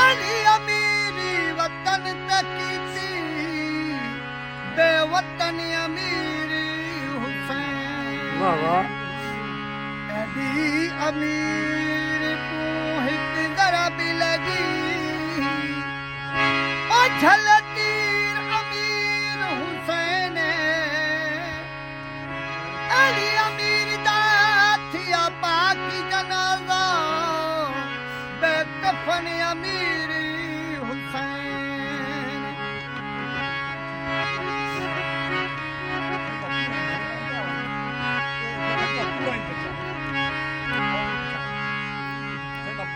अली अमीरी वतन तकीती बेवतन अमीरी हुसैन वाह वाह अली अमीर को हिक जरा भी लगी ओ झलतीर अमीर हुसैन अली अमीर दा थिया पाकी जनाजा बेकफन अमीर हुसैन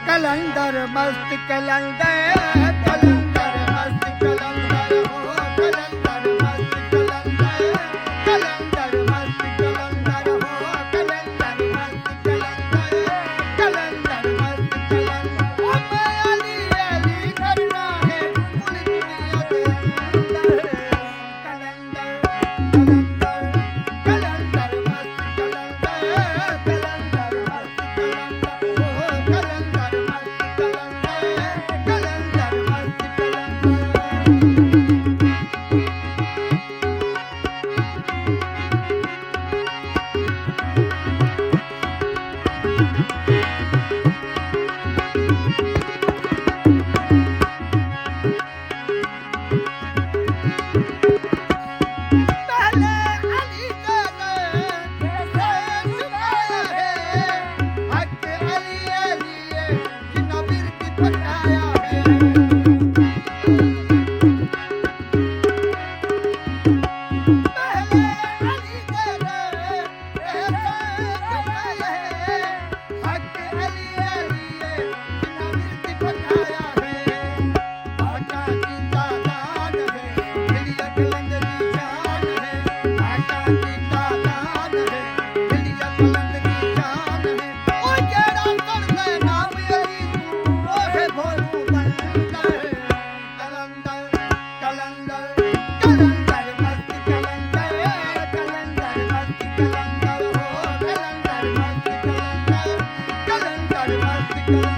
कलंदर मस्त कलंदर कलंदर मस्त कलंदर हो कलंदर मस्त कलंदर कलंदर मस्त कलंदर हो कलंदर मस्त कलंदर कलंदर मस्त कलंदर ओ मैं अली अली करना है पूरी दुनिया के अंदर कलंदर कलंदर कलंदर मस्त कलंदर कलंदर मस्त कलंदर हो कलंदर कलंदर